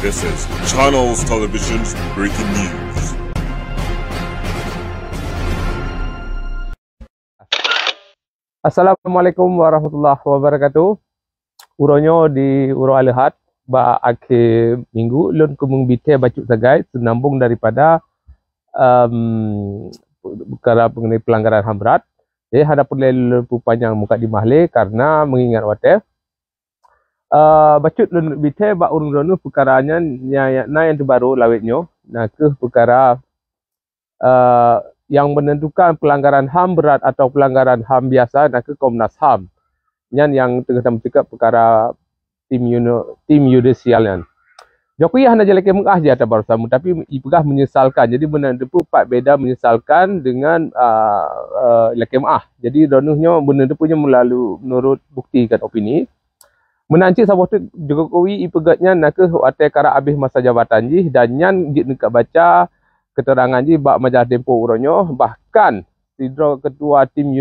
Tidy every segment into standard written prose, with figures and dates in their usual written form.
This is Channels Television's breaking news. Assalamualaikum warahmatullahi wabarakatuh. Uronyo di Uro Alihat ba akhir minggu lun kumung bite bacuk sagai senambung daripada perkara mengenai pelanggaran HAM berat. Jadi hadap perlu panjang muka di mahle karena mengingat wate bacut lun bite ba urung ronu perkaranya yang terbaru lawetnyo nah ke perkara yang menentukan pelanggaran HAM berat atau pelanggaran HAM biasa nak ke Komnas HAM. Yang tengah bercakap perkara tim judisial yang. Jokowi hanya jelek mengah je atas baru sama tapi ipegah menyesalkan. Jadi benar depu pak beda menyesalkan dengan lekemah. Jadi donuhnya benar depunya melalui menurut bukti kan opini. Menanci sahabat Jokowi ipegatnya nak ke ate kara habis masa jabatan ji dan yang nak baca keterangan ji bak majalah Tempo uronyo bahkan sidro ketua tim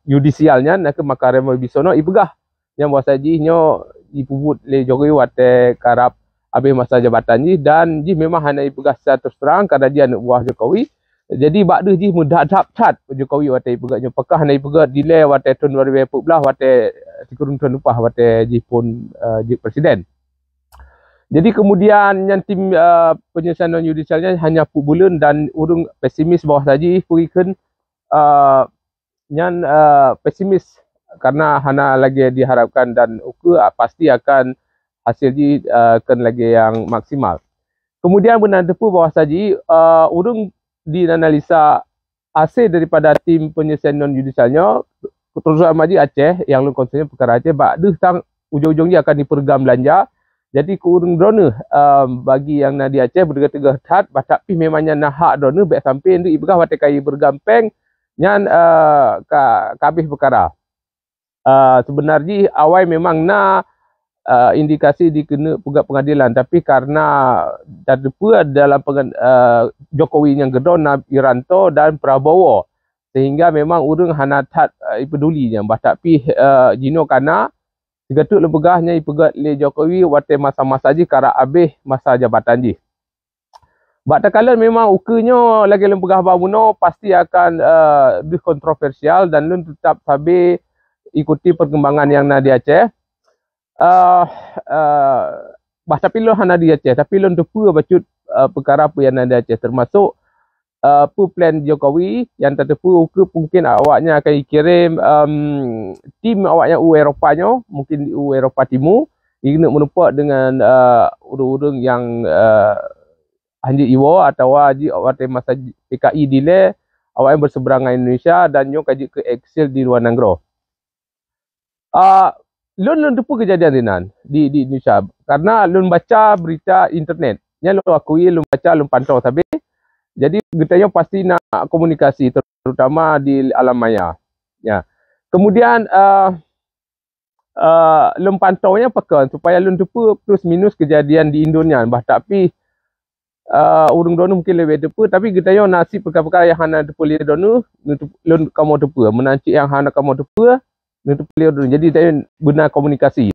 judisialnya nak ke Makarema Bisono ipegah yang bahasa ji nyo dipubut le Jokowi wate karap habis masa jabatan ji dan ji memang hanya ipegah secara terus terang kerana dia anak buah Jokowi. Jadi bakde ji mudah cat Jokowi wate ipegatnya pekah hanya ipegat delay wate tahun 2014 wate tikurun tahun upah wate ji pun ji presiden. Jadi kemudian yang tim penyelesaian judisialnya hanya bulan dan urung pesimis bawah saji purikan yang pesimis karena hanya lagi diharapkan dan pasti akan hasil ji akan lagi yang maksimal. Kemudian benar depu bawah saji urung dianalisa hasil daripada tim penyelesaian judisialnya keterusan maji Aceh yang lu konsennya perkara Aceh bakde tang ujung-ujungnya akan dipergam belanja. Jadi kurung drone bagi yang nadi Aceh bertegah hat tapi memangnya nak hak drone baik sampai itu ibegah wate kai bergampeng nyan kabeh perkara. Sebenarnya awal memang na indikasi dikena pegat pengadilan tapi karena terdepa dalam Jokowi yang gedon Wiranto dan Prabowo sehingga memang urang hana tat pedulinya tapi jino kana segatuk lebegahnya ipegat le Jokowi wate masa-masa ji kara habis masa jabatan ji. Bak takala memang ukenya lagi lembegah bamuno pasti akan kontroversial dan lun tetap sabi ikuti perkembangan yang na di Aceh. Tapi lun hana di Aceh tapi lun tepu bacut perkara apa yang na di Aceh termasuk plan Jokowi yang terdepu mungkin awaknya akan kirim tim awaknya Eropanya mungkin Eropa Timur ingin menumpak dengan urung-urung yang hanji Iwo atau awak masa PKI dile awak yang berseberangan Indonesia dan nyok kaji ke eksil di luar negara. Lun depu kejadian dinan di Indonesia karena lun baca berita internet. Yang lun akui lun baca lun pantau tapi jadi getanya pasti nak komunikasi terutama di alam maya. Ya. Kemudian lun pantaunya pekan supaya lun depu plus minus kejadian di Indonesia tapi urung donu mungkin lebih depu tapi getanya nasib perkara-perkara yang hana depu le donu lun kamu depu menanci yang hana kamu depu lun depu le donu. Jadi saya benar komunikasi.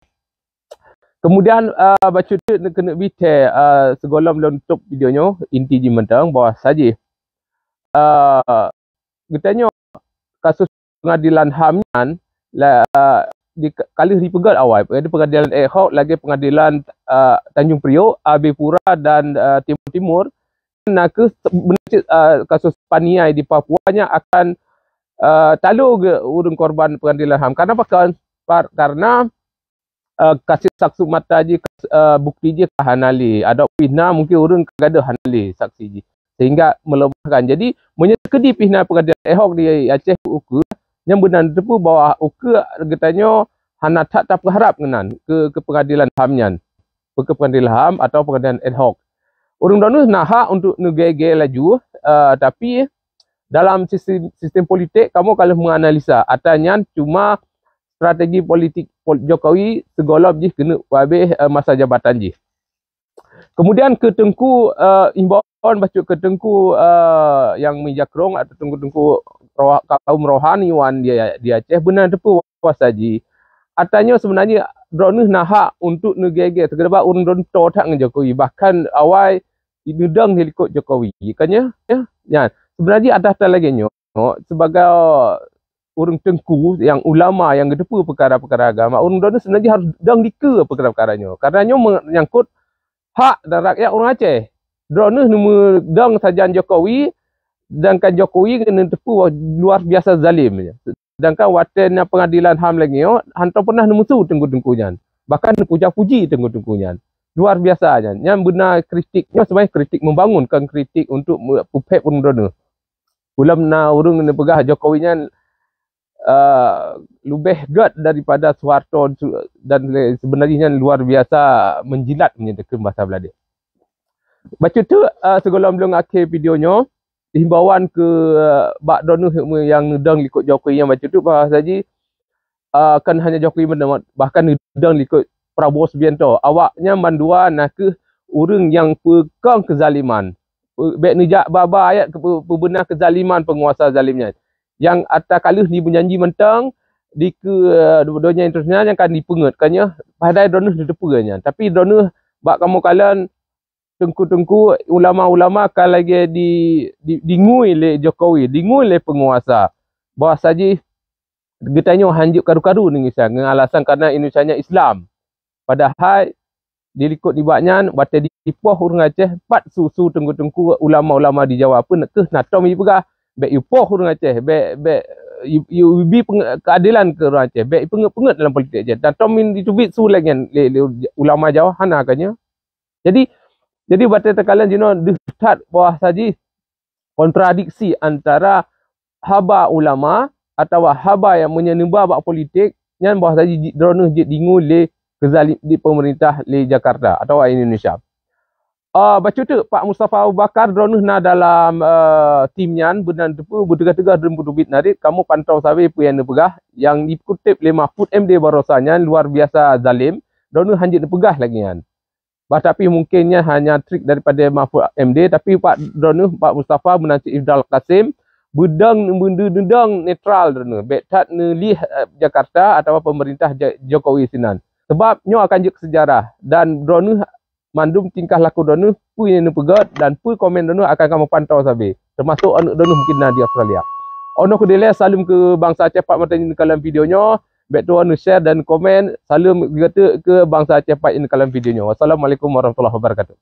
Kemudian baca tu kena bite segolom untuk videonya inti di mentang bawah saja. Getanya kasus pengadilan HAM di kali dipegat awal. Ada pengadilan ad hoc lagi pengadilan Tanjung Priok, AB Pura dan Timur Timur. Nak kasus paniai di Papua nya akan talu urung korban pengadilan HAM. Kenapa? Karena kasih saksi mata je bukti je hanali ada pihna mungkin urang kagada hanali saksi je sehingga melemahkan. Jadi menyekedi pihna pengadilan ad hoc di Aceh uke yang benar depu bawah uke getanya hana tak berharap ngenan ke pengadilan HAM nyan ke pengadilan HAM atau pengadilan ad hoc. Urang danu nak hak untuk negara laju tapi dalam sistem politik kamu kalau menganalisa atanya cuma strategi politik Jokowi segolop je kena habis masa jabatan je. Kemudian ke Tengku imbauan baca ke Tengku yang menjakrong atau Tengku kaum rohaniwan di Aceh benar depu was saji. Artinya sebenarnya drone nahak untuk negege segera urang drone totak dengan Jokowi, bahkan awal dinudang helikop Jokowi kan ya sebenarnya atas lagi nyo sebagai orang tengku yang ulama yang gedepu perkara-perkara agama, orang drone sebenarnya harus dang dika perkara-perkaranya karena nyo menyangkut hak dan rakyat orang Aceh. Drone ni dang sajan Jokowi, sedangkan Jokowi kena tepu luar biasa zalim. Sedangkan waten pengadilan HAM lagi hantar pernah nemusu tengku-tengkunya. Bahkan puja-puji tengku-tengkunya. Luar biasa aja. Yang benar kritiknya sebenarnya kritik membangunkan, kritik untuk pupek pun drone. Ulam na urung kena pegah Jokowi lebih gad daripada Soeharto dan sebenarnya luar biasa menjilat menyatakan bahasa Belanda. Baca tu sebelum belum akhir videonya, himbauan ke bak drone yang nedang ikut Jokowi yang baca tu bahasa saja kan hanya Jokowi mendapat, bahkan nedang ikut Prabowo Subianto. Awaknya mandua nak ke orang yang pegang kezaliman. Baik nejak baba ayat benar kezaliman penguasa zalimnya. Yang atas kalus ni berjanji mentang di ke dunia internasional yang akan dipengetkannya padahal drone ditepunya. Tapi drone bak kamu kalian tengku-tengku ulama-ulama akan lagi dingui oleh Jokowi, dingui oleh penguasa. Bahawa saja getanya hanjuk karu-karu dengan alasan karena Indonesia Islam. Padahal dilikut dibaknya batal dipoh orang Aceh pat susu tengku-tengku ulama-ulama di Jawa pun ke natom i pegah baik ipoh orang Aceh, baik ubi keadilan ke orang Aceh, baik penget dalam politik Aceh. Natom ditubit su lagi ulama Jawa hana kanya. Jadi batal tekalan jino dekat bawah saji kontradiksi antara haba ulama atau haba yang menyembah bak politik yang bawah saji drone dingu le kezalim di pemerintah le Jakarta atau Indonesia. Baca tu Pak Mustafa Abu Bakar drone na dalam timnya benar tepu bertegah-tegah dan berdubit narik kamu pantau sabe pu yang pegah yang dikutip oleh Mahfud MD barosanya luar biasa zalim drone hanjit pegah lagi kan. Tapi mungkinnya hanya trik daripada Mahfud MD, tapi Pak drone Pak Mustafa menanti Ifdal Qasim bedang netral drone betat nelih Jakarta atau pemerintah Jokowi sinan. Sebab nyo akan juk sejarah dan drone mandum tingkah laku drone pu yang pegat dan pu komen drone akan kamu pantau sabe. Termasuk anak drone mungkin di Australia. Ono kedele salam ke bangsa Aceh Pak matanya dalam videonya. Baik tuan share dan komen. Salam kata ke bangsa Aceh Pak ini dalam videonya. Wassalamualaikum warahmatullahi wabarakatuh.